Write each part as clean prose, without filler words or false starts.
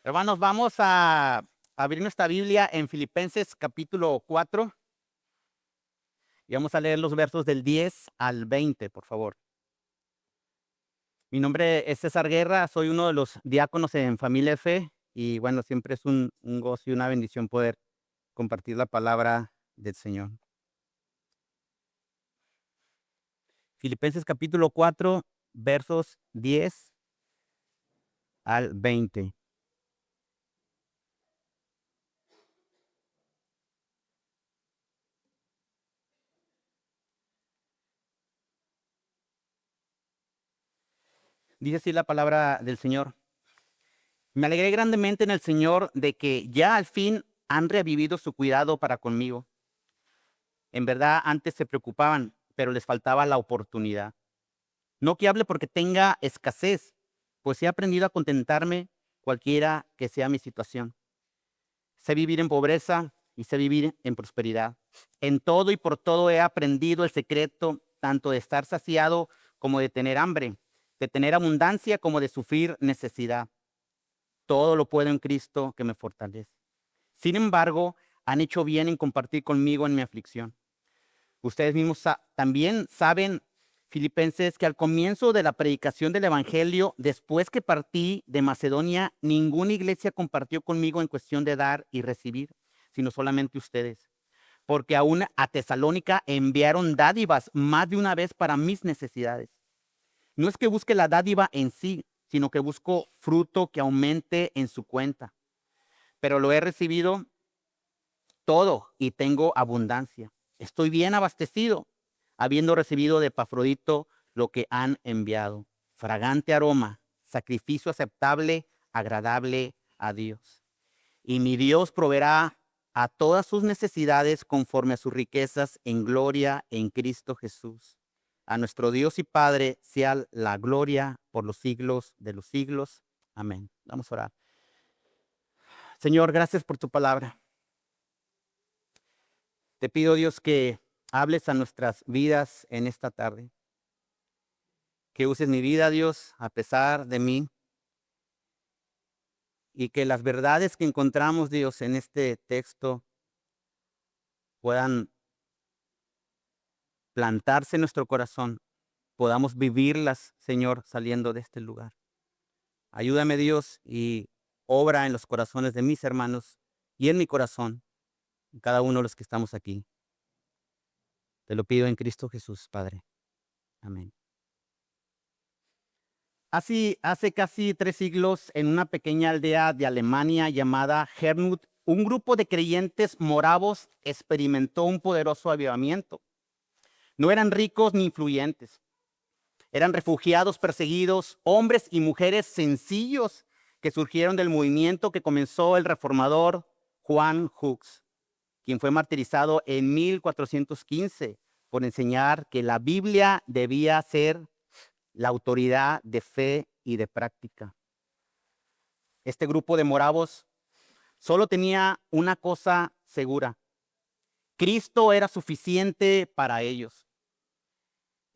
Hermanos, vamos a abrir nuestra Biblia en Filipenses capítulo 4 y vamos a leer los versos del 10 al 20, por favor. Mi nombre es César Guerra, soy uno de los diáconos en Familia de Fe y bueno, siempre es un gozo y una bendición poder compartir la palabra del Señor. Filipenses capítulo 4, versos 10 al 20. Dice así la palabra del Señor. Me alegré grandemente en el Señor de que ya al fin han revivido su cuidado para conmigo. En verdad, antes se preocupaban, pero les faltaba la oportunidad. No que hable porque tenga escasez, pues he aprendido a contentarme cualquiera que sea mi situación. Sé vivir en pobreza y sé vivir en prosperidad. En todo y por todo he aprendido el secreto tanto de estar saciado como de tener hambre, de tener abundancia como de sufrir necesidad. Todo lo puedo en Cristo que me fortalece. Sin embargo, han hecho bien en compartir conmigo en mi aflicción. Ustedes mismos también saben, filipenses, que al comienzo de la predicación del Evangelio, después que partí de Macedonia, ninguna iglesia compartió conmigo en cuestión de dar y recibir, sino solamente ustedes. Porque aún a Tesalónica enviaron dádivas más de una vez para mis necesidades. No es que busque la dádiva en sí, sino que busco fruto que aumente en su cuenta. Pero lo he recibido todo y tengo abundancia. Estoy bien abastecido, habiendo recibido de Epafrodito lo que han enviado. Fragante aroma, sacrificio aceptable, agradable a Dios. Y mi Dios proveerá a todas sus necesidades conforme a sus riquezas en gloria en Cristo Jesús. A nuestro Dios y Padre sea la gloria por los siglos de los siglos. Amén. Vamos a orar. Señor, gracias por tu palabra. Te pido, Dios, que hables a nuestras vidas en esta tarde. Que uses mi vida, Dios, a pesar de mí. Y que las verdades que encontramos, Dios, en este texto puedan plantarse en nuestro corazón. Podamos vivirlas, Señor, saliendo de este lugar. Ayúdame, Dios, y obra en los corazones de mis hermanos y en mi corazón, en cada uno de los que estamos aquí. Te lo pido en Cristo Jesús, Padre. Amén. Hace casi 3 siglos, en una pequeña aldea de Alemania llamada Hernut, un grupo de creyentes moravos experimentó un poderoso avivamiento. No eran ricos ni influyentes. Eran refugiados perseguidos, hombres y mujeres sencillos que surgieron del movimiento que comenzó el reformador Juan Hus, quien fue martirizado en 1415 por enseñar que la Biblia debía ser la autoridad de fe y de práctica. Este grupo de moravos solo tenía una cosa segura: Cristo era suficiente para ellos.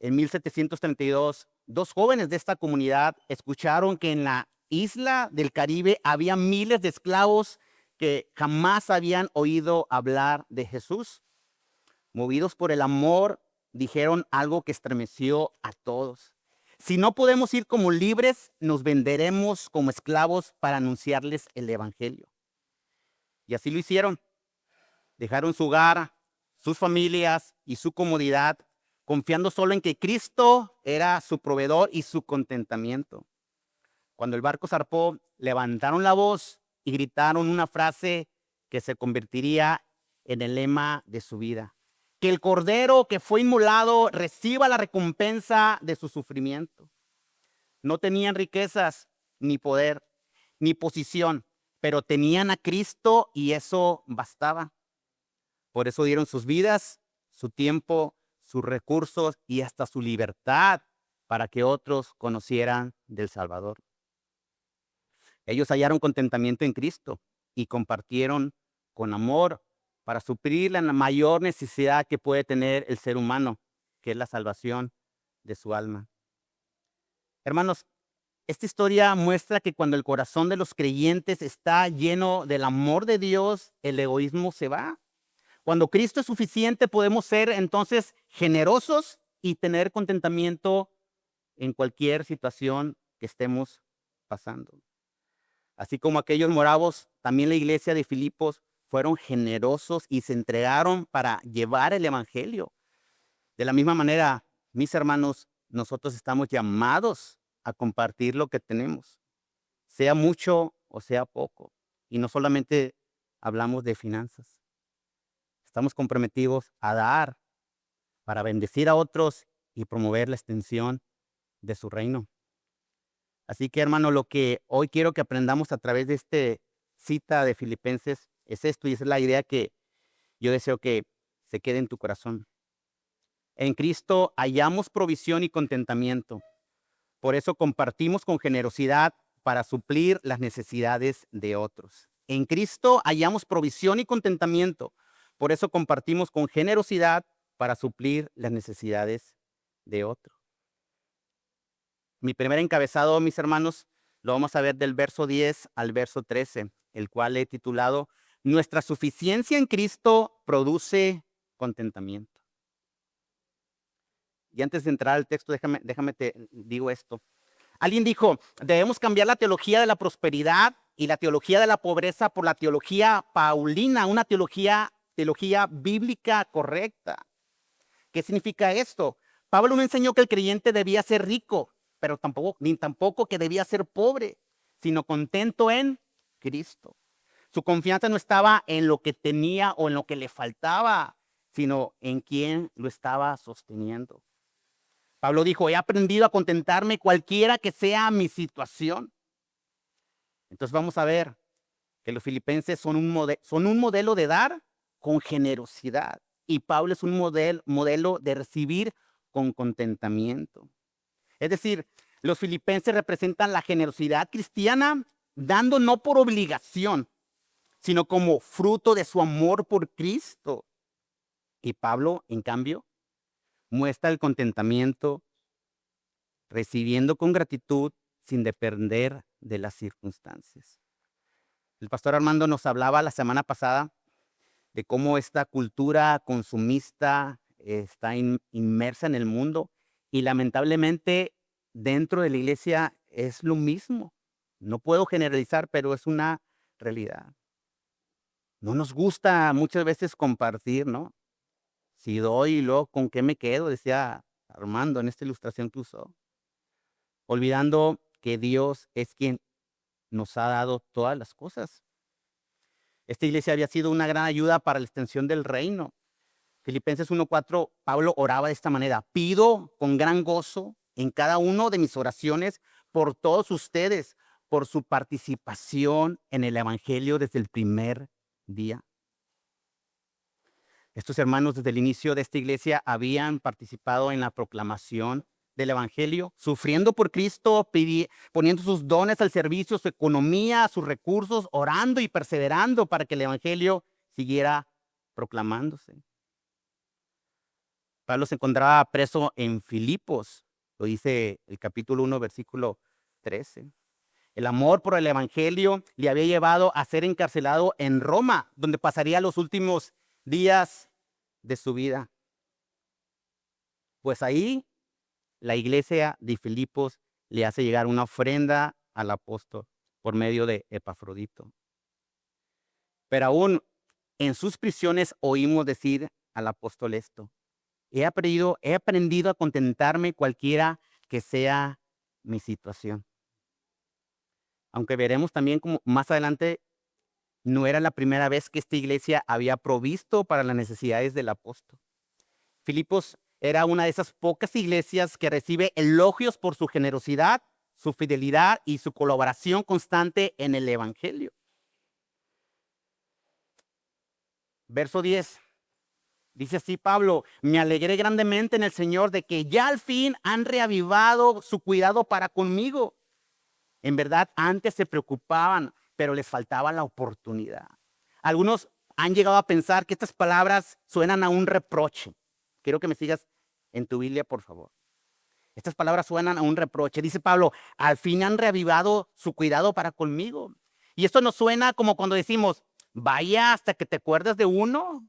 En 1732, dos jóvenes de esta comunidad escucharon que en la isla del Caribe había miles de esclavos que jamás habían oído hablar de Jesús. Movidos por el amor, dijeron algo que estremeció a todos: si no podemos ir como libres, nos venderemos como esclavos para anunciarles el evangelio. Y así lo hicieron. Dejaron su hogar, sus familias y su comodidad, confiando solo en que Cristo era su proveedor y su contentamiento. Cuando el barco zarpó, levantaron la voz y gritaron una frase que se convertiría en el lema de su vida: que el cordero que fue inmolado reciba la recompensa de su sufrimiento. No tenían riquezas, ni poder, ni posición, pero tenían a Cristo y eso bastaba. Por eso dieron sus vidas, su tiempo, sus recursos y hasta su libertad para que otros conocieran del Salvador. Ellos hallaron contentamiento en Cristo y compartieron con amor para suplir la mayor necesidad que puede tener el ser humano, que es la salvación de su alma. Hermanos, esta historia muestra que cuando el corazón de los creyentes está lleno del amor de Dios, el egoísmo se va. Cuando Cristo es suficiente, podemos ser entonces generosos y tener contentamiento en cualquier situación que estemos pasando. Así como aquellos moravos, también la iglesia de Filipos fueron generosos y se entregaron para llevar el evangelio. De la misma manera, mis hermanos, nosotros estamos llamados a compartir lo que tenemos, sea mucho o sea poco. Y no solamente hablamos de finanzas. Estamos comprometidos a dar para bendecir a otros y promover la extensión de su reino. Así que, hermano, lo que hoy quiero que aprendamos a través de esta cita de Filipenses es esto, y esa es la idea que yo deseo que se quede en tu corazón. En Cristo hallamos provisión y contentamiento. Por eso compartimos con generosidad para suplir las necesidades de otros. En Cristo hallamos provisión y contentamiento. Por eso compartimos con generosidad para suplir las necesidades de otros. Mi primer encabezado, mis hermanos, lo vamos a ver del verso 10 al verso 13, el cual he titulado Nuestra suficiencia en Cristo produce contentamiento. Y antes de entrar al texto, déjame te digo esto. Alguien dijo, debemos cambiar la teología de la prosperidad y la teología de la pobreza por la teología paulina, una teología bíblica correcta. ¿Qué significa esto? Pablo no enseñó que el creyente debía ser rico, pero tampoco que debía ser pobre, sino contento en Cristo. Su confianza no estaba en lo que tenía o en lo que le faltaba, sino en quien lo estaba sosteniendo. Pablo dijo, he aprendido a contentarme cualquiera que sea mi situación. Entonces vamos a ver que los filipenses son un modelo de dar con generosidad. Y Pablo es un modelo de recibir con contentamiento. Es decir, los filipenses representan la generosidad cristiana dando no por obligación, sino como fruto de su amor por Cristo. Y Pablo, en cambio, muestra el contentamiento recibiendo con gratitud sin depender de las circunstancias. El pastor Armando nos hablaba la semana pasada de cómo esta cultura consumista está inmersa en el mundo y lamentablemente dentro de la iglesia es lo mismo. No puedo generalizar, pero es una realidad. No nos gusta muchas veces compartir, ¿no? Si doy y luego con qué me quedo, decía Armando en esta ilustración que usó. Olvidando que Dios es quien nos ha dado todas las cosas. Esta iglesia había sido una gran ayuda para la extensión del reino. Filipenses 1:4, Pablo oraba de esta manera: pido con gran gozo en cada uno de mis oraciones por todos ustedes, por su participación en el evangelio desde el primer día. Estos hermanos desde el inicio de esta iglesia habían participado en la proclamación del evangelio, sufriendo por Cristo, poniendo sus dones al servicio, su economía, sus recursos, orando y perseverando para que el evangelio siguiera proclamándose. Pablo se encontraba preso en Filipos, lo dice el capítulo 1, versículo 13. El amor por el evangelio le había llevado a ser encarcelado en Roma, donde pasaría los últimos días de su vida. Pues ahí la iglesia de Filipos le hace llegar una ofrenda al apóstol por medio de Epafrodito. Pero aún en sus prisiones oímos decir al apóstol esto: he aprendido a contentarme cualquiera que sea mi situación. Aunque veremos también como más adelante, no era la primera vez que esta iglesia había provisto para las necesidades del apóstol. Filipos era una de esas pocas iglesias que recibe elogios por su generosidad, su fidelidad y su colaboración constante en el evangelio. Verso 10. Dice así Pablo: me alegré grandemente en el Señor de que ya al fin han reavivado su cuidado para conmigo. En verdad, antes se preocupaban, pero les faltaba la oportunidad. Algunos han llegado a pensar que estas palabras suenan a un reproche. Quiero que me sigas en tu Biblia, por favor. Estas palabras suenan a un reproche. Dice Pablo, al fin han reavivado su cuidado para conmigo. Y esto nos suena como cuando decimos, vaya hasta que te acuerdas de uno.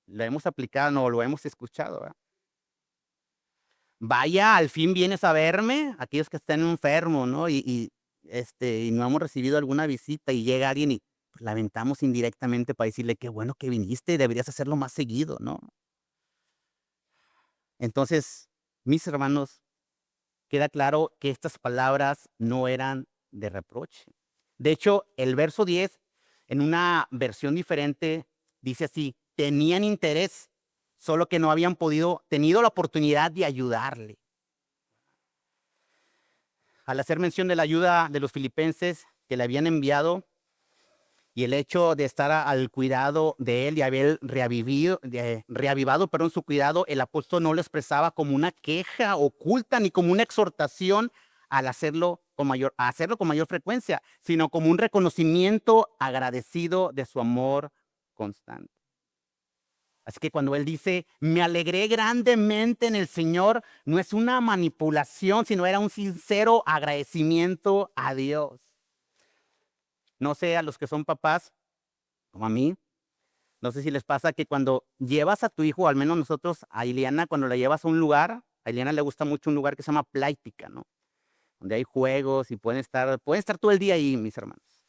Lo hemos aplicado, no, lo hemos escuchado, ¿verdad? Vaya, al fin vienes a verme, aquellos que están enfermos, ¿no? Y no hemos recibido alguna visita y llega alguien y pues, la aventamos indirectamente para decirle, qué bueno que viniste, deberías hacerlo más seguido, ¿no? Entonces, mis hermanos, queda claro que estas palabras no eran de reproche. De hecho, el verso 10, en una versión diferente, dice así, tenían interés, solo que no habían tenido la oportunidad de ayudarle. Al hacer mención de la ayuda de los filipenses que le habían enviado y el hecho de estar al cuidado de él y haber reavivado su cuidado, el apóstol no lo expresaba como una queja oculta ni como una exhortación al a hacerlo con mayor frecuencia, sino como un reconocimiento agradecido de su amor constante. Así que cuando él dice, me alegré grandemente en el Señor, no es una manipulación, sino era un sincero agradecimiento a Dios. No sé, a los que son papás, como a mí, no sé si les pasa que cuando llevas a tu hijo, al menos nosotros, a Ileana, cuando la llevas a un lugar, a Ileana le gusta mucho un lugar que se llama Plática, ¿no? Donde hay juegos y pueden estar todo el día ahí, mis hermanos.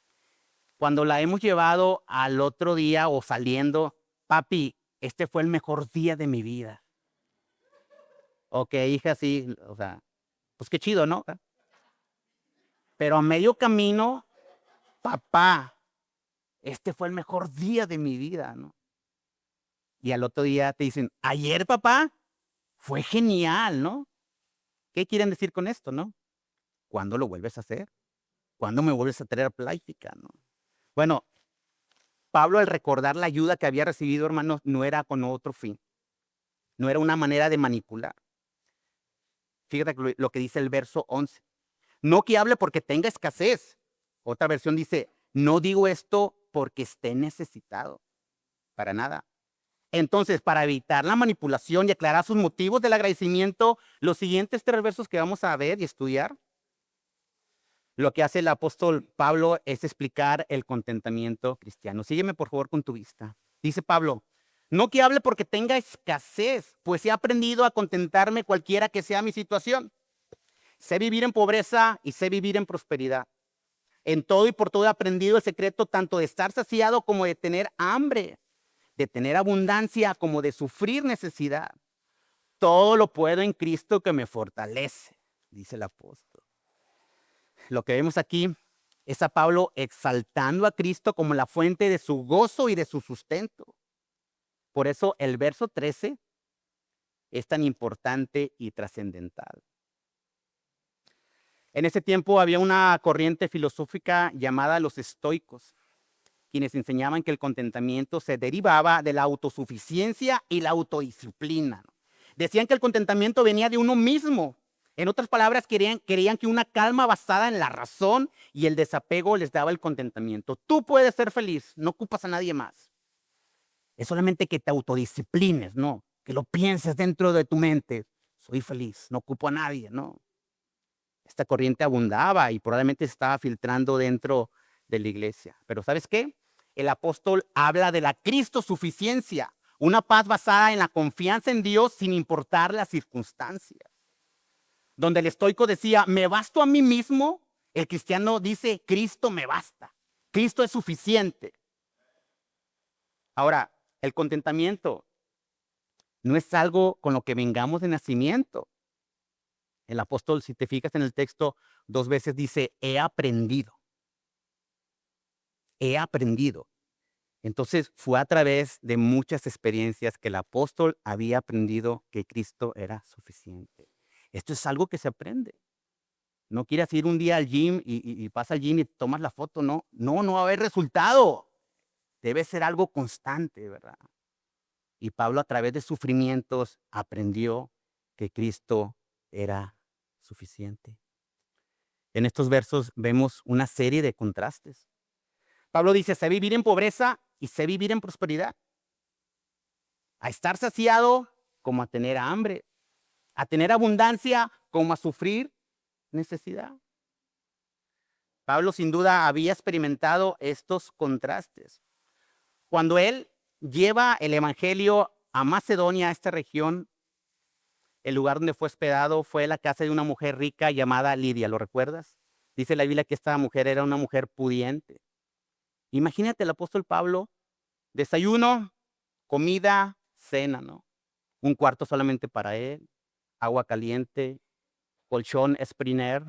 Cuando la hemos llevado al otro día o saliendo, papi, este fue el mejor día de mi vida. Ok, hija, sí, o sea, pues qué chido, ¿no? Pero a medio camino, papá, este fue el mejor día de mi vida, ¿no? Y al otro día te dicen, ayer, papá, fue genial, ¿no? ¿Qué quieren decir con esto, no? ¿Cuándo lo vuelves a hacer? ¿Cuándo me vuelves a traer plática, no? Bueno, Pablo, al recordar la ayuda que había recibido, hermanos, no era con otro fin. No era una manera de manipular. Fíjate lo que dice el verso 11. No que hable porque tenga escasez. Otra versión dice, no digo esto porque esté necesitado. Para nada. Entonces, para evitar la manipulación y aclarar sus motivos del agradecimiento, los siguientes 3 versos que vamos a ver y estudiar, lo que hace el apóstol Pablo es explicar el contentamiento cristiano. Sígueme, por favor, con tu vista. Dice Pablo, no que hable porque tenga escasez, pues he aprendido a contentarme cualquiera que sea mi situación. Sé vivir en pobreza y sé vivir en prosperidad. En todo y por todo he aprendido el secreto tanto de estar saciado como de tener hambre, de tener abundancia como de sufrir necesidad. Todo lo puedo en Cristo que me fortalece, dice el apóstol. Lo que vemos aquí es a Pablo exaltando a Cristo como la fuente de su gozo y de su sustento. Por eso el verso 13 es tan importante y trascendental. En ese tiempo había una corriente filosófica llamada los estoicos, quienes enseñaban que el contentamiento se derivaba de la autosuficiencia y la autodisciplina. Decían que el contentamiento venía de uno mismo. En otras palabras, querían que una calma basada en la razón y el desapego les daba el contentamiento. Tú puedes ser feliz, no ocupas a nadie más. Es solamente que te autodisciplines, ¿no? Que lo pienses dentro de tu mente. Soy feliz, no ocupo a nadie, ¿no? Esta corriente abundaba y probablemente se estaba filtrando dentro de la iglesia. Pero ¿sabes qué? El apóstol habla de la Cristo suficiencia, una paz basada en la confianza en Dios sin importar las circunstancias. Donde el estoico decía, me basto a mí mismo, el cristiano dice, Cristo me basta. Cristo es suficiente. Ahora, el contentamiento no es algo con lo que vengamos de nacimiento. El apóstol, si te fijas en el texto, 2 veces dice, he aprendido. He aprendido. Entonces fue a través de muchas experiencias que el apóstol había aprendido que Cristo era suficiente. Esto es algo que se aprende. No quieras ir un día al gym y pasa al gym y tomas la foto, no. No va a haber resultado. Debe ser algo constante, ¿verdad? Y Pablo a través de sufrimientos aprendió que Cristo era suficiente. En estos versos vemos una serie de contrastes. Pablo dice, sé vivir en pobreza y sé vivir en prosperidad. A estar saciado como a tener hambre. a tener abundancia como a sufrir necesidad. Pablo sin duda había experimentado estos contrastes. Cuando él lleva el evangelio a Macedonia, a esta región, el lugar donde fue hospedado fue la casa de una mujer rica llamada Lidia, ¿lo recuerdas? Dice la Biblia que esta mujer era una mujer pudiente. Imagínate el apóstol Pablo, desayuno, comida, cena, ¿no? Un cuarto solamente para él, agua caliente, colchón Springer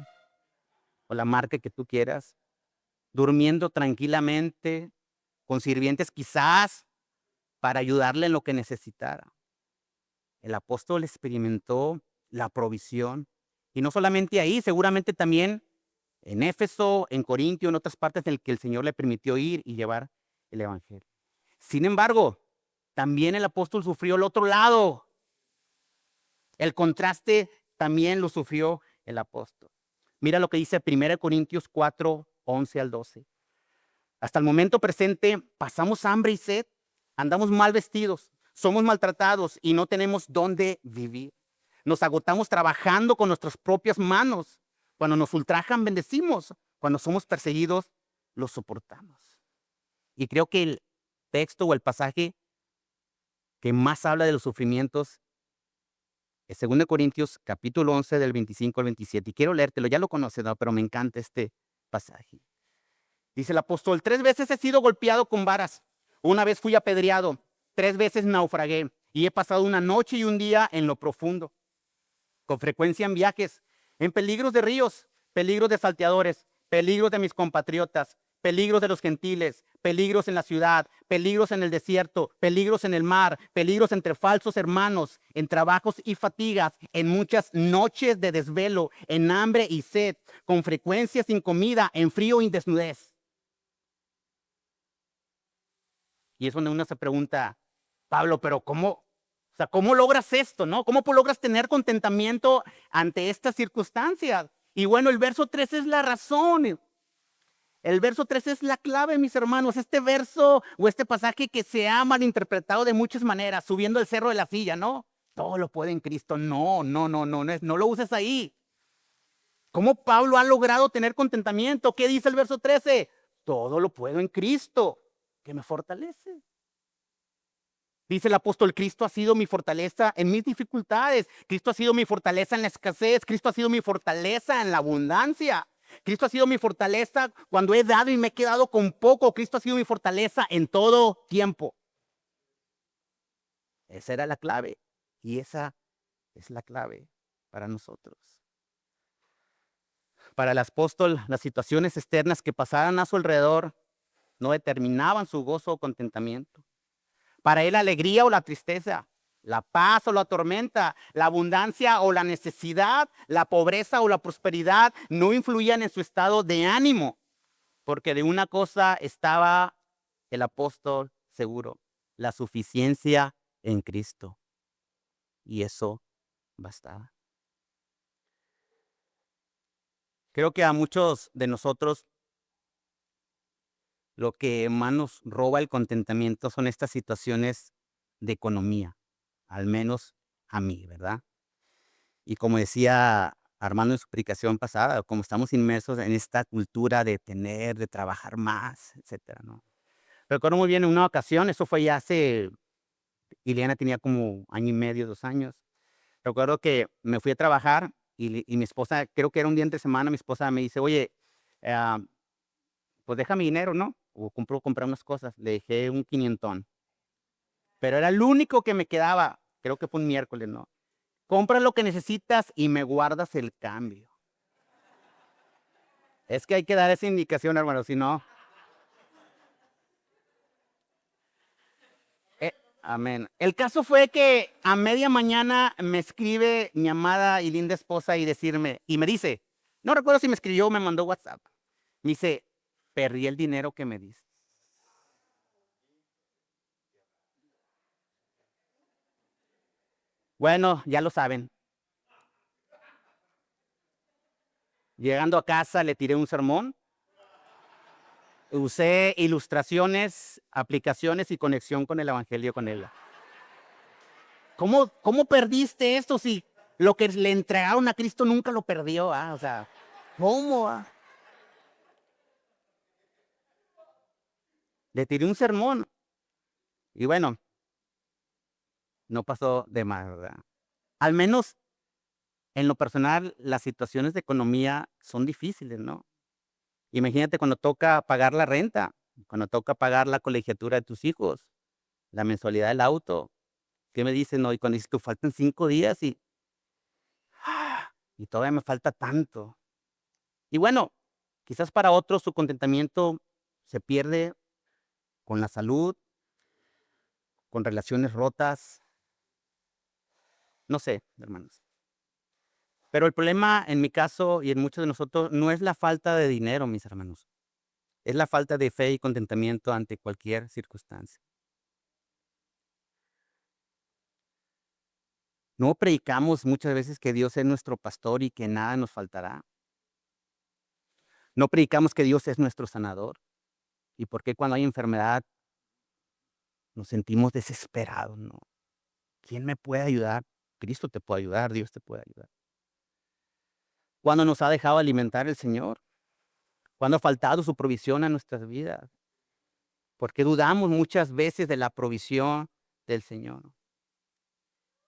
o la marca que tú quieras, durmiendo tranquilamente, con sirvientes quizás para ayudarle en lo que necesitara. El apóstol experimentó la provisión. Y no solamente ahí, seguramente también en Éfeso, en Corintio, en otras partes en las que el Señor le permitió ir y llevar el evangelio. Sin embargo, también el apóstol sufrió el otro lado. El contraste también lo sufrió el apóstol. Mira lo que dice 1 Corintios 4, 11 al 12. Hasta el momento presente pasamos hambre y sed, andamos mal vestidos, somos maltratados y no tenemos dónde vivir. Nos agotamos trabajando con nuestras propias manos. Cuando nos ultrajan, bendecimos. Cuando somos perseguidos, los soportamos. Y creo que el texto o el pasaje que más habla de los sufrimientos es 2 Corintios capítulo 11 del 25 al 27. Y quiero leértelo, ya lo conoces, ¿no? Pero me encanta este pasaje. Dice el apóstol, 3 veces he sido golpeado con varas. Una vez fui apedreado, 3 veces naufragué y he pasado una noche y un día en lo profundo. Con frecuencia en viajes, en peligros de ríos, peligros de salteadores, peligros de mis compatriotas, peligros de los gentiles, peligros en la ciudad, peligros en el desierto, peligros en el mar, peligros entre falsos hermanos, en trabajos y fatigas, en muchas noches de desvelo, en hambre y sed, con frecuencia sin comida, en frío y desnudez. Y es donde uno se pregunta, Pablo, pero ¿cómo? O sea, ¿cómo logras esto, no? ¿Cómo logras tener contentamiento ante estas circunstancias? Y bueno, el verso 3 es la razón. El verso 3 es la clave, mis hermanos. Este verso o este pasaje que se ha malinterpretado de muchas maneras, subiendo el cerro de la silla, ¿no? Todo lo puede en Cristo. No lo uses ahí. ¿Cómo Pablo ha logrado tener contentamiento? ¿Qué dice el verso 13? Todo lo puedo en Cristo, que me fortalece. Dice el apóstol, Cristo ha sido mi fortaleza en mis dificultades. Cristo ha sido mi fortaleza en la escasez. Cristo ha sido mi fortaleza en la abundancia. Cristo ha sido mi fortaleza cuando he dado y me he quedado con poco. Cristo ha sido mi fortaleza en todo tiempo. Esa era la clave. Y esa es la clave para nosotros. Para el apóstol, las situaciones externas que pasaban a su alrededor no determinaban su gozo o contentamiento. Para él la alegría o la tristeza, la paz o la tormenta, la abundancia o la necesidad, la pobreza o la prosperidad no influían en su estado de ánimo, porque de una cosa estaba el apóstol seguro, la suficiencia en Cristo. Y eso bastaba. Creo que a muchos de nosotros lo que más nos roba el contentamiento son estas situaciones de economía, al menos a mí, ¿verdad? Y como decía Armando en su explicación pasada, como estamos inmersos en esta cultura de tener, de trabajar más, etcétera, ¿no? Recuerdo muy bien en una ocasión, eso fue ya hace, Ileana tenía como año y medio, 2 años. Recuerdo que me fui a trabajar y mi esposa, creo que era un día entre semana, mi esposa me dice, oye, ah, pues deja mi dinero, ¿no? O comprar unas cosas. Le dejé un quinientón. Pero era el único que me quedaba. Creo que fue un miércoles, ¿no? Compra lo que necesitas y me guardas el cambio. Es que hay que dar esa indicación, hermano, si no. Amén. El caso fue que a media mañana me escribe mi amada y linda esposa y me dice, no recuerdo si me escribió o me mandó WhatsApp. Me dice, perdí el dinero que me diste. Bueno, ya lo saben. Llegando a casa le tiré un sermón. Usé ilustraciones, aplicaciones y conexión con el evangelio con él. ¿Cómo perdiste esto si Lo que le entregaron a Cristo nunca lo perdió, o sea, ¿cómo? Le tiré un sermón y bueno, no pasó de más, ¿verdad? Al menos en lo personal, las situaciones de economía son difíciles, ¿no? Imagínate cuando toca pagar la renta, cuando toca pagar la colegiatura de tus hijos, la mensualidad del auto. ¿Qué me dicen? No, y cuando dices tú faltan 5 días y todavía me falta tanto. Y bueno, quizás para otros su contentamiento se pierde con la salud, con relaciones rotas, no sé, hermanos. Pero el problema en mi caso y en muchos de nosotros no es la falta de dinero, mis hermanos. Es la falta de fe y contentamiento ante cualquier circunstancia. No predicamos muchas veces que Dios es nuestro pastor y que nada nos faltará. No predicamos que Dios es nuestro sanador. ¿Y por qué cuando hay enfermedad nos sentimos desesperados, no? ¿Quién me puede ayudar? Cristo te puede ayudar, Dios te puede ayudar. ¿Cuándo nos ha dejado alimentar el Señor? ¿Cuándo ha faltado su provisión a nuestras vidas? Porque dudamos muchas veces de la provisión del Señor.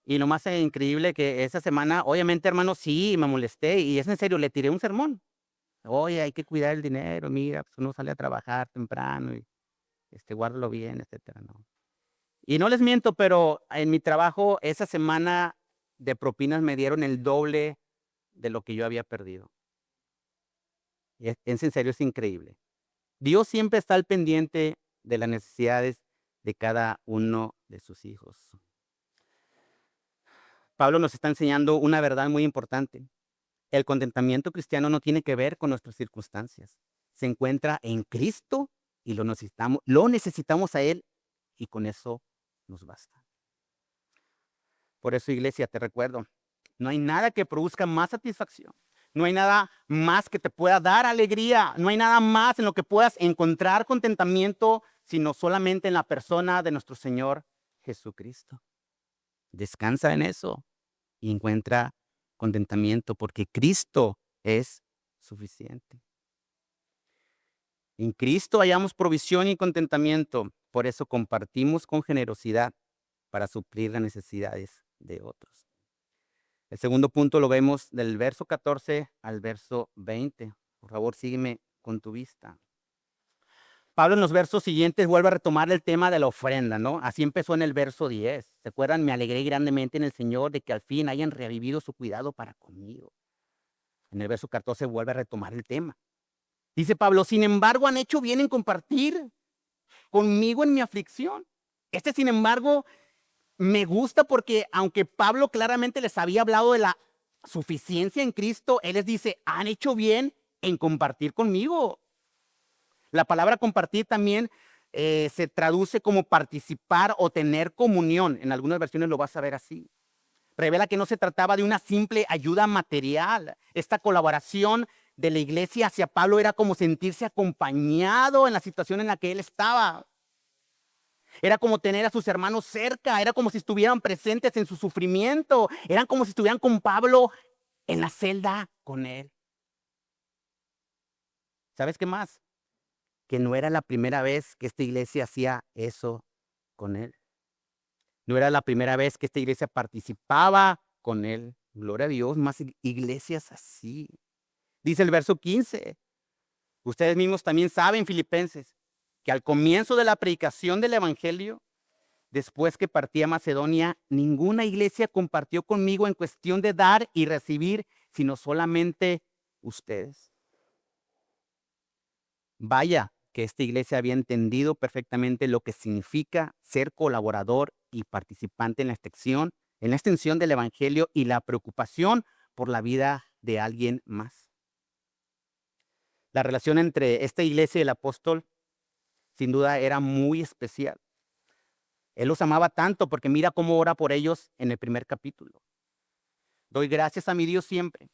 Y lo más increíble que esa semana, obviamente, hermano, sí, me molesté y es en serio, le tiré un sermón. Oye, hay que cuidar el dinero, mira, pues uno sale a trabajar temprano y guárdalo bien, etcétera, ¿no? Y no les miento, pero en mi trabajo esa semana de propinas me dieron el doble de lo que yo había perdido. Y es en serio, es increíble. Dios siempre está al pendiente de las necesidades de cada uno de sus hijos. Pablo nos está enseñando una verdad muy importante. El contentamiento cristiano no tiene que ver con nuestras circunstancias. Se encuentra en Cristo y lo necesitamos a Él y con eso nos basta. Por eso, iglesia, te recuerdo, no hay nada que produzca más satisfacción. No hay nada más que te pueda dar alegría. No hay nada más en lo que puedas encontrar contentamiento, sino solamente en la persona de nuestro Señor Jesucristo. Descansa en eso y encuentra contentamiento porque Cristo es suficiente. En Cristo hallamos provisión y contentamiento. Por eso compartimos con generosidad para suplir las necesidades de otros. El segundo punto lo vemos del verso 14 al verso 20. Por favor, sígueme con tu vista. Pablo en los versos siguientes vuelve a retomar el tema de la ofrenda, ¿no? Así empezó en el verso 10. ¿Se acuerdan? Me alegré grandemente en el Señor de que al fin hayan revivido su cuidado para conmigo. En el verso 14 vuelve a retomar el tema. Dice Pablo, sin embargo, han hecho bien en compartir conmigo en mi aflicción. Sin embargo, me gusta porque aunque Pablo claramente les había hablado de la suficiencia en Cristo, él les dice, han hecho bien en compartir conmigo. La palabra compartir también se traduce como participar o tener comunión. En algunas versiones lo vas a ver así. Revela que no se trataba de una simple ayuda material. Esta colaboración de la iglesia hacia Pablo era como sentirse acompañado en la situación en la que él estaba. Era como tener a sus hermanos cerca, era como si estuvieran presentes en su sufrimiento, eran como si estuvieran con Pablo en la celda con él. ¿Sabes qué más? Que no era la primera vez que esta iglesia hacía eso con él. No era la primera vez que esta iglesia participaba con él. Gloria a Dios, más iglesias así. Dice el verso 15. Ustedes mismos también saben, filipenses, que al comienzo de la predicación del evangelio, después que partí a Macedonia, ninguna iglesia compartió conmigo en cuestión de dar y recibir, sino solamente ustedes. Vaya que esta iglesia había entendido perfectamente lo que significa ser colaborador y participante en la extensión del evangelio y la preocupación por la vida de alguien más. La relación entre esta iglesia y el apóstol, sin duda, era muy especial. Él los amaba tanto porque mira cómo ora por ellos en el primer capítulo. Doy gracias a mi Dios siempre,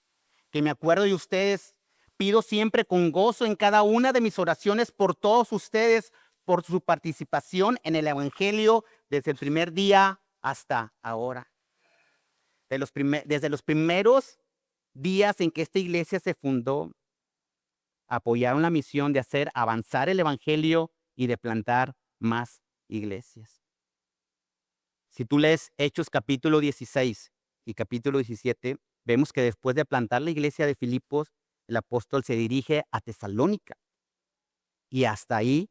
que me acuerdo de ustedes. Pido siempre con gozo en cada una de mis oraciones por todos ustedes, por su participación en el evangelio desde el primer día hasta ahora. Desde los primeros días en que esta iglesia se fundó, apoyaron la misión de hacer avanzar el evangelio y de plantar más iglesias. Si tú lees Hechos capítulo 16 y capítulo 17, vemos que después de plantar la iglesia de Filipos, el apóstol se dirige a Tesalónica y hasta ahí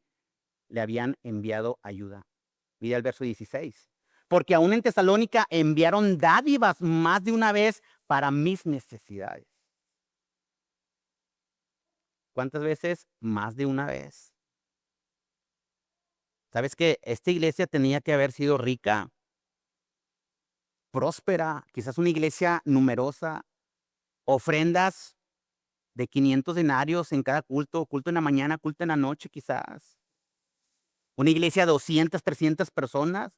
le habían enviado ayuda. Mira el verso 16. Porque aún en Tesalónica enviaron dádivas más de una vez para mis necesidades. ¿Cuántas veces? Más de una vez. ¿Sabes que esta iglesia tenía que haber sido rica, próspera, quizás una iglesia numerosa, ofrendas de 500 denarios en cada culto, culto en la mañana, culto en la noche quizás? Una iglesia de 200, 300 personas.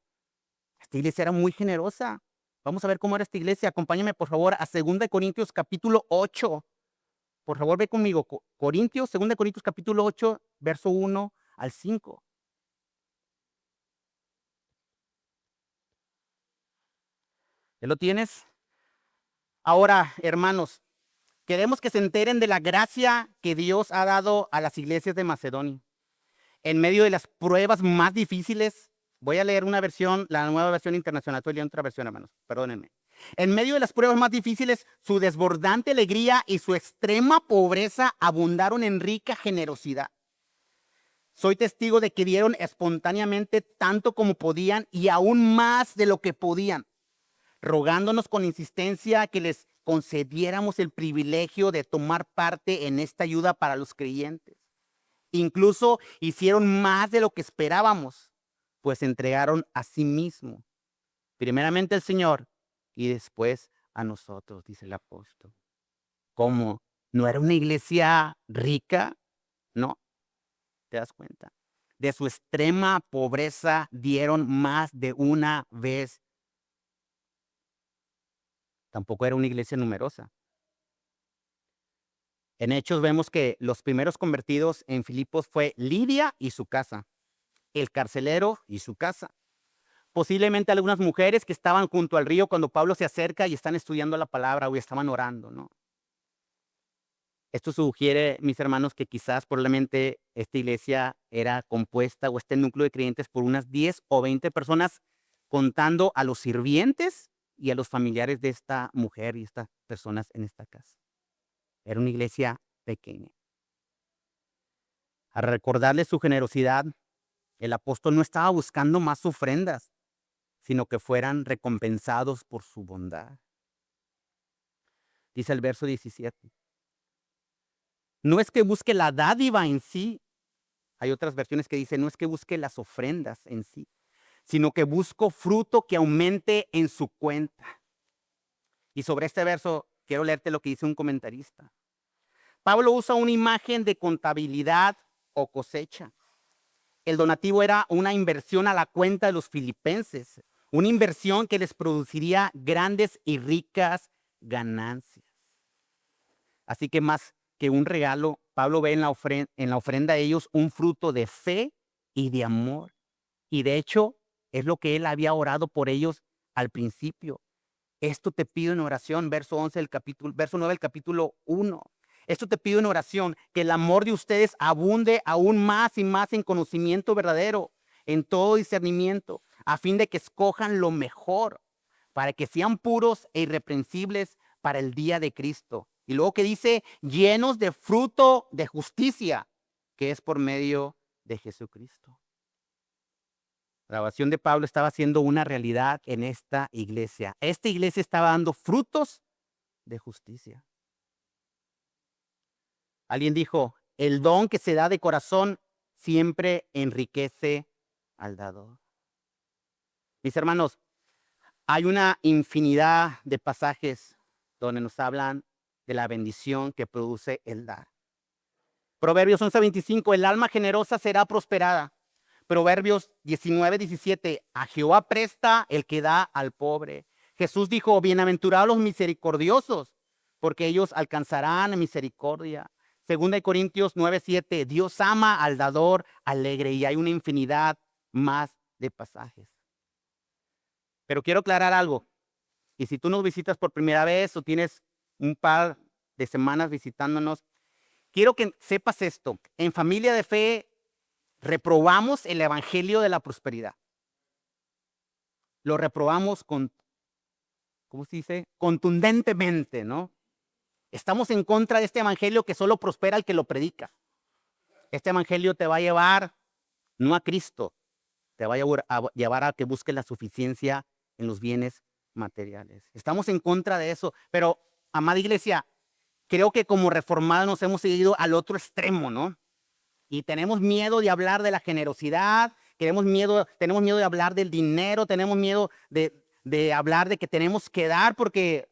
Esta iglesia era muy generosa. Vamos a ver cómo era esta iglesia. Acompáñame, por favor, a 2 Corintios capítulo 8. Por favor, ve conmigo. 2 Corintios capítulo 8, verso 1 al 5. ¿Ya lo tienes? Ahora, hermanos, queremos que se enteren de la gracia que Dios ha dado a las iglesias de Macedonia. En medio de las pruebas más difíciles, voy a leer una versión, la nueva versión internacional, estoy leyendo otra versión, hermanos, perdónenme. En medio de las pruebas más difíciles, su desbordante alegría y su extrema pobreza abundaron en rica generosidad. Soy testigo de que dieron espontáneamente tanto como podían y aún más de lo que podían, rogándonos con insistencia que les concediéramos el privilegio de tomar parte en esta ayuda para los creyentes. Incluso hicieron más de lo que esperábamos, pues entregaron a sí mismos, primeramente al Señor y después a nosotros, dice el apóstol. ¿Cómo? ¿No era una iglesia rica? No, ¿te das cuenta? De su extrema pobreza dieron más de una vez. Tampoco era una iglesia numerosa. En Hechos vemos que los primeros convertidos en Filipos fue Lidia y su casa, el carcelero y su casa. Posiblemente algunas mujeres que estaban junto al río cuando Pablo se acerca y están estudiando la palabra o estaban orando, ¿no? Esto sugiere, mis hermanos, que quizás probablemente esta iglesia era compuesta o este núcleo de creyentes por unas 10 o 20 personas, contando a los sirvientes y a los familiares de esta mujer y estas personas en esta casa. Era una iglesia pequeña. Al recordarle su generosidad, el apóstol no estaba buscando más ofrendas, sino que fueran recompensados por su bondad. Dice el verso 17. No es que busque la dádiva en sí. Hay otras versiones que dicen, no es que busque las ofrendas en sí, sino que busco fruto que aumente en su cuenta. Y sobre este verso, quiero leerte lo que dice un comentarista. Pablo usa una imagen de contabilidad o cosecha. El donativo era una inversión a la cuenta de los filipenses, una inversión que les produciría grandes y ricas ganancias. Así que más que un regalo, Pablo ve en la ofrenda de ellos un fruto de fe y de amor. Y de hecho, es lo que él había orado por ellos al principio. Esto te pido en oración, verso 11 del capítulo, verso 9 del capítulo 1. Esto te pido en oración, que el amor de ustedes abunde aún más y más en conocimiento verdadero, en todo discernimiento, a fin de que escojan lo mejor, para que sean puros e irreprensibles para el día de Cristo. Y luego que dice, llenos de fruto de justicia, que es por medio de Jesucristo. La oración de Pablo estaba haciendo una realidad en esta iglesia. Esta iglesia estaba dando frutos de justicia. Alguien dijo, el don que se da de corazón siempre enriquece al dador. Mis hermanos, hay una infinidad de pasajes donde nos hablan de la bendición que produce el dar. Proverbios 11:25, el alma generosa será prosperada. Proverbios 19:17, a Jehová presta el que da al pobre. Jesús dijo, bienaventurados los misericordiosos, porque ellos alcanzarán misericordia. 2 Corintios 9:7, Dios ama al dador alegre, y hay una infinidad más de pasajes. Pero quiero aclarar algo. Y si tú nos visitas por primera vez o tienes un par de semanas visitándonos, quiero que sepas esto. En Familia de Fe reprobamos el evangelio de la prosperidad. Lo reprobamos ¿cómo se dice? Contundentemente, ¿no? Estamos en contra de este evangelio que solo prospera el que lo predica. Este evangelio te va a llevar no a Cristo, te va a llevar a que busques la suficiencia en los bienes materiales. Estamos en contra de eso, pero, amada iglesia, creo que como reformados nos hemos ido al otro extremo, ¿no? Y tenemos miedo de hablar de la generosidad, tenemos miedo de hablar del dinero, tenemos miedo de hablar de que tenemos que dar, porque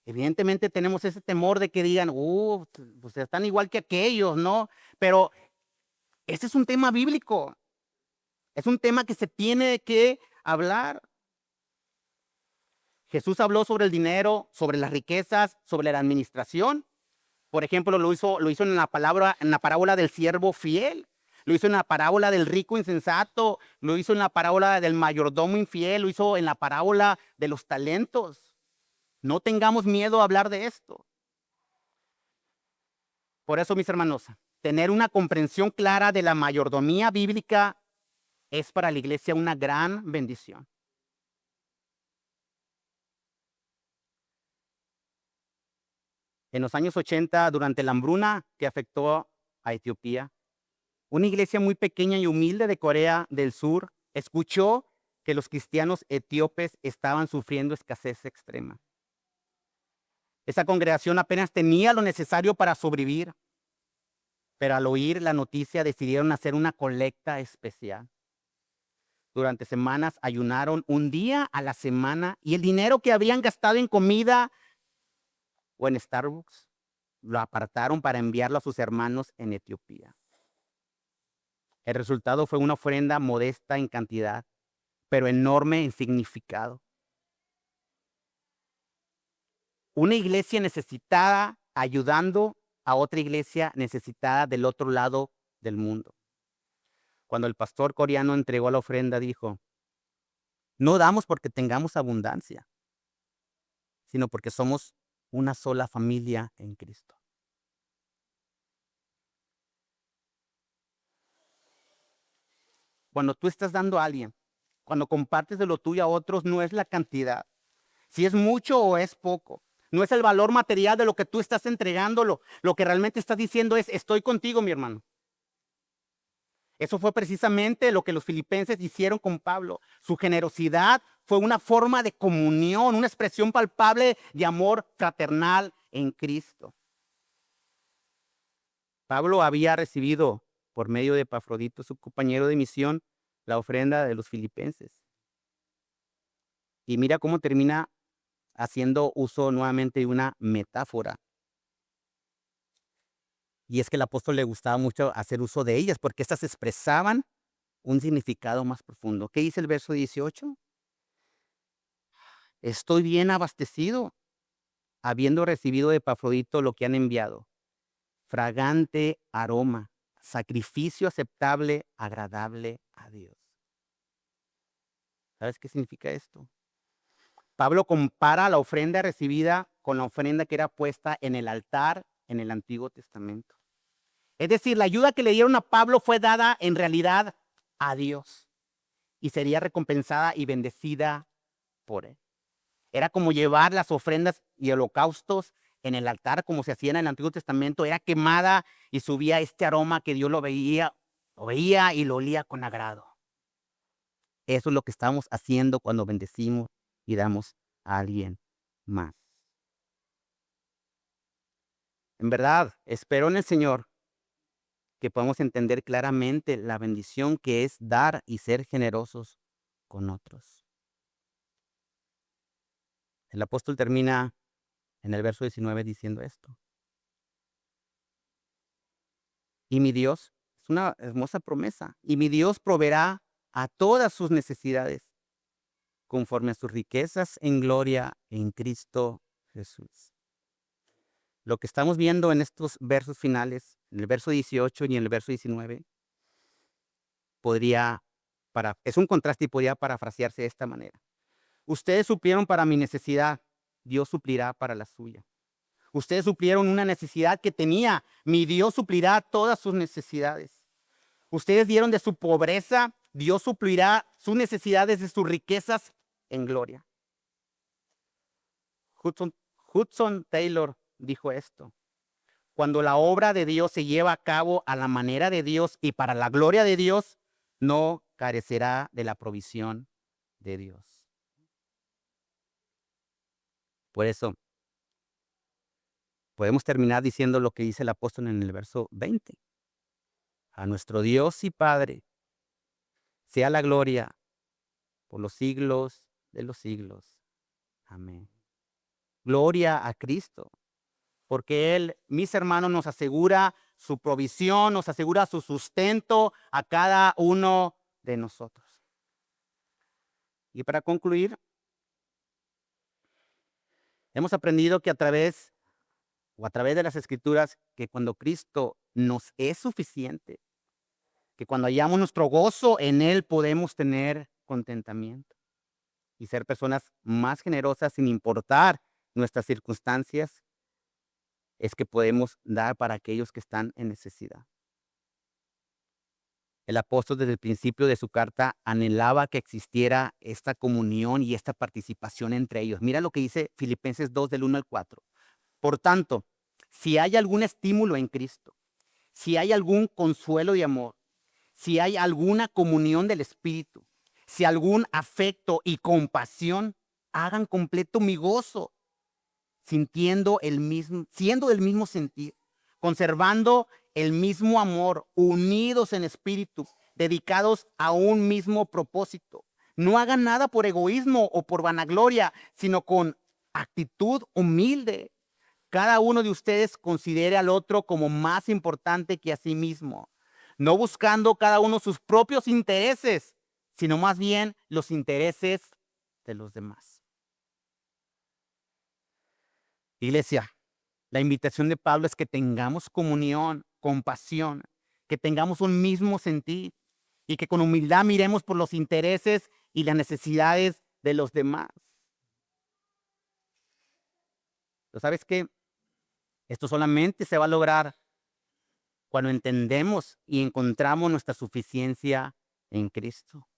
evidentemente tenemos ese temor de que digan, pues están igual que aquellos, ¿no? Pero ese es un tema bíblico, es un tema que se tiene que hablar. Jesús habló sobre el dinero, sobre las riquezas, sobre la administración. Por ejemplo, lo hizo en la parábola del siervo fiel. Lo hizo en la parábola del rico insensato. Lo hizo en la parábola del mayordomo infiel. Lo hizo en la parábola de los talentos. No tengamos miedo a hablar de esto. Por eso, mis hermanos, tener una comprensión clara de la mayordomía bíblica es para la iglesia una gran bendición. En los años 80, durante la hambruna que afectó a Etiopía, una iglesia muy pequeña y humilde de Corea del Sur escuchó que los cristianos etíopes estaban sufriendo escasez extrema. Esa congregación apenas tenía lo necesario para sobrevivir, pero al oír la noticia decidieron hacer una colecta especial. Durante semanas ayunaron un día a la semana y el dinero que habían gastado en comida o en Starbucks lo apartaron para enviarlo a sus hermanos en Etiopía. El resultado fue una ofrenda modesta en cantidad, pero enorme en significado. Una iglesia necesitada ayudando a otra iglesia necesitada del otro lado del mundo. Cuando el pastor coreano entregó la ofrenda, dijo, no damos porque tengamos abundancia, sino porque somos una sola familia en Cristo. Cuando tú estás dando a alguien, cuando compartes de lo tuyo a otros, no es la cantidad. Si es mucho o es poco. No es el valor material de lo que tú estás entregándolo. Lo que realmente estás diciendo es, estoy contigo, mi hermano. Eso fue precisamente lo que los filipenses hicieron con Pablo. Su generosidad fue una forma de comunión, una expresión palpable de amor fraternal en Cristo. Pablo había recibido por medio de Epafrodito, su compañero de misión, la ofrenda de los filipenses. Y mira cómo termina haciendo uso nuevamente de una metáfora. Y es que al apóstol le gustaba mucho hacer uso de ellas porque estas expresaban un significado más profundo. ¿Qué dice el verso 18? Estoy bien abastecido, habiendo recibido de Epafrodito lo que han enviado. Fragante aroma, sacrificio aceptable, agradable a Dios. ¿Sabes qué significa esto? Pablo compara la ofrenda recibida con la ofrenda que era puesta en el altar en el Antiguo Testamento. Es decir, la ayuda que le dieron a Pablo fue dada en realidad a Dios y sería recompensada y bendecida por él. Era como llevar las ofrendas y holocaustos en el altar, como se hacía en el Antiguo Testamento. Era quemada y subía este aroma que Dios lo veía y lo olía con agrado. Eso es lo que estamos haciendo cuando bendecimos y damos a alguien más. En verdad, espero en el Señor que podamos entender claramente la bendición que es dar y ser generosos con otros. El apóstol termina en el verso 19 diciendo esto. Y mi Dios, es una hermosa promesa, y mi Dios proveerá a todas sus necesidades conforme a sus riquezas en gloria en Cristo Jesús. Lo que estamos viendo en estos versos finales, en el verso 18 y en el verso 19, es un contraste y podría parafrasearse de esta manera. Ustedes suplieron para mi necesidad, Dios suplirá para la suya. Ustedes suplieron una necesidad que tenía, mi Dios suplirá todas sus necesidades. Ustedes dieron de su pobreza, Dios suplirá sus necesidades de sus riquezas en gloria. Hudson Taylor dijo esto: cuando la obra de Dios se lleva a cabo a la manera de Dios y para la gloria de Dios, no carecerá de la provisión de Dios. Por eso, podemos terminar diciendo lo que dice el apóstol en el verso 20. A nuestro Dios y Padre sea la gloria por los siglos de los siglos. Amén. Gloria a Cristo, porque Él, mis hermanos, nos asegura su provisión, nos asegura su sustento a cada uno de nosotros. Y para concluir, hemos aprendido que a través de las Escrituras, que cuando Cristo nos es suficiente, que cuando hallamos nuestro gozo en Él podemos tener contentamiento y ser personas más generosas sin importar nuestras circunstancias, es que podemos dar para aquellos que están en necesidad. El apóstol desde el principio de su carta anhelaba que existiera esta comunión y esta participación entre ellos. Mira lo que dice Filipenses 2 del 1 al 4. Por tanto, si hay algún estímulo en Cristo, si hay algún consuelo de amor, si hay alguna comunión del Espíritu, si algún afecto y compasión, hagan completo mi gozo, siendo del mismo sentir, conservando el mismo amor, unidos en espíritu, dedicados a un mismo propósito. No hagan nada por egoísmo o por vanagloria, sino con actitud humilde. Cada uno de ustedes considere al otro como más importante que a sí mismo, no buscando cada uno sus propios intereses, sino más bien los intereses de los demás. Iglesia, la invitación de Pablo es que tengamos comunión, compasión, que tengamos un mismo sentir y que con humildad miremos por los intereses y las necesidades de los demás. ¿Pero sabes qué? Esto solamente se va a lograr cuando entendemos y encontramos nuestra suficiencia en Cristo.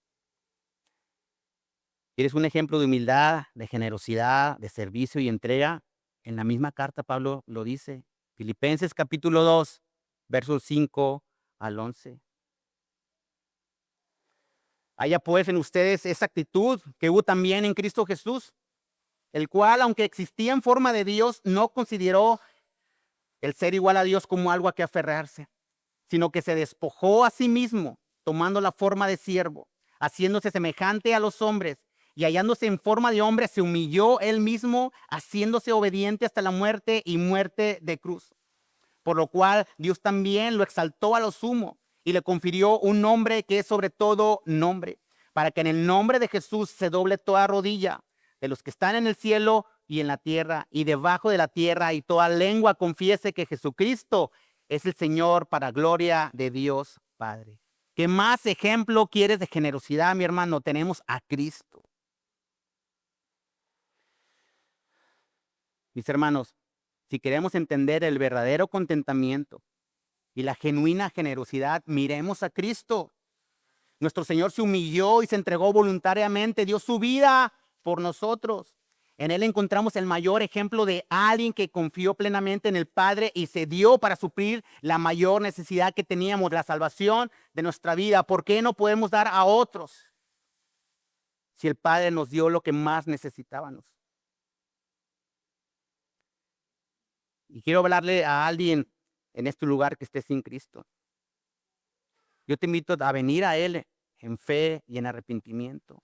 ¿Quieres un ejemplo de humildad, de generosidad, de servicio y entrega? En la misma carta Pablo lo dice. Filipenses capítulo 2, versos 5 al 11. Haya pues en ustedes esa actitud que hubo también en Cristo Jesús, el cual, aunque existía en forma de Dios, no consideró el ser igual a Dios como algo a que aferrarse, sino que se despojó a sí mismo, tomando la forma de siervo, haciéndose semejante a los hombres, y hallándose en forma de hombre, se humilló él mismo, haciéndose obediente hasta la muerte y muerte de cruz. Por lo cual Dios también lo exaltó a lo sumo y le confirió un nombre que es sobre todo nombre, para que en el nombre de Jesús se doble toda rodilla de los que están en el cielo y en la tierra y debajo de la tierra, y toda lengua confiese que Jesucristo es el Señor, para gloria de Dios Padre. ¿Qué más ejemplo quieres de generosidad, mi hermano? Tenemos a Cristo. Mis hermanos, si queremos entender el verdadero contentamiento y la genuina generosidad, miremos a Cristo. Nuestro Señor se humilló y se entregó voluntariamente, dio su vida por nosotros. En Él encontramos el mayor ejemplo de alguien que confió plenamente en el Padre y se dio para suplir la mayor necesidad que teníamos, la salvación de nuestra vida. ¿Por qué no podemos dar a otros si el Padre nos dio lo que más necesitábamos? Y quiero hablarle a alguien en este lugar que esté sin Cristo. Yo te invito a venir a Él en fe y en arrepentimiento.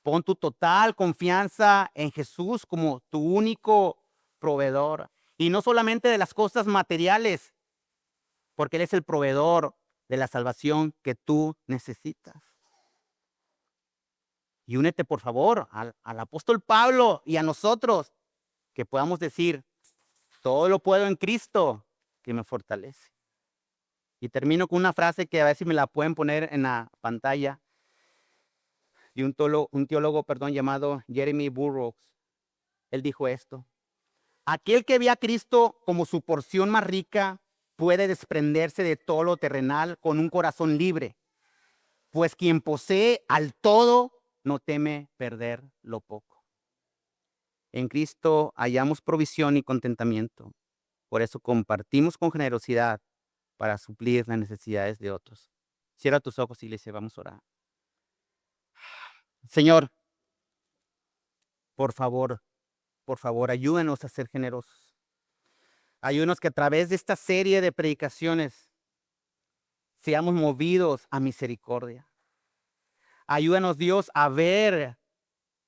Pon tu total confianza en Jesús como tu único proveedor. Y no solamente de las cosas materiales, porque Él es el proveedor de la salvación que tú necesitas. Y únete, por favor, al apóstol Pablo y a nosotros, que podamos decir: todo lo puedo en Cristo que me fortalece. Y termino con una frase que a ver si me la pueden poner en la pantalla. Y un teólogo, llamado Jeremy Burroughs, él dijo esto: aquel que ve a Cristo como su porción más rica puede desprenderse de todo lo terrenal con un corazón libre, pues quien posee al todo no teme perder lo poco. En Cristo hallamos provisión y contentamiento. Por eso compartimos con generosidad para suplir las necesidades de otros. Cierra tus ojos, iglesia, vamos a orar. Señor, por favor, ayúdanos a ser generosos. Ayúdanos que a través de esta serie de predicaciones seamos movidos a misericordia. Ayúdanos, Dios, a ver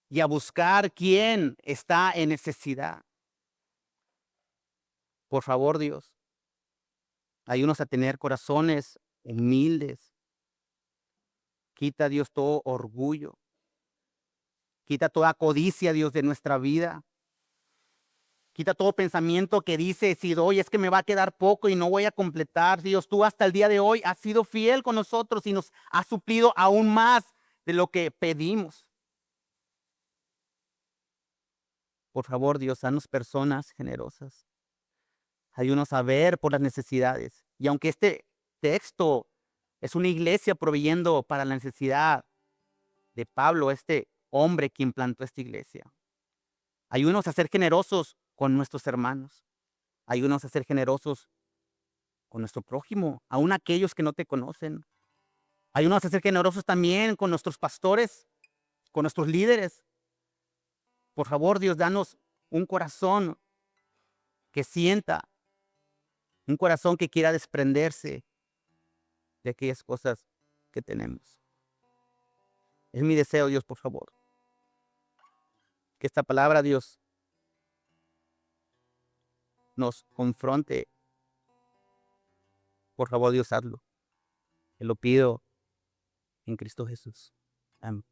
y a buscar quién está en necesidad. Por favor, Dios, ayúdanos a tener corazones humildes. Quita, Dios, todo orgullo. Quita toda codicia, Dios, de nuestra vida. Quita todo pensamiento que dice, si doy es que me va a quedar poco y no voy a completar. Dios, tú hasta el día de hoy has sido fiel con nosotros y nos has suplido aún más de lo que pedimos. Por favor, Dios, danos personas generosas. Ayúdanos a ver por las necesidades. Y aunque este texto es una iglesia proveyendo para la necesidad de Pablo, este hombre quien plantó esta iglesia, ayúdanos a ser generosos con nuestros hermanos. Ayúdanos a ser generosos con nuestro prójimo, aun aquellos que no te conocen. Ayúdanos a ser generosos también con nuestros pastores, con nuestros líderes. Por favor, Dios, danos un corazón que sienta, un corazón que quiera desprenderse de aquellas cosas que tenemos. Es mi deseo, Dios, por favor, que esta palabra, Dios, nos confronte. Por favor, Dios, hazlo. Te lo pido en Cristo Jesús. Amén.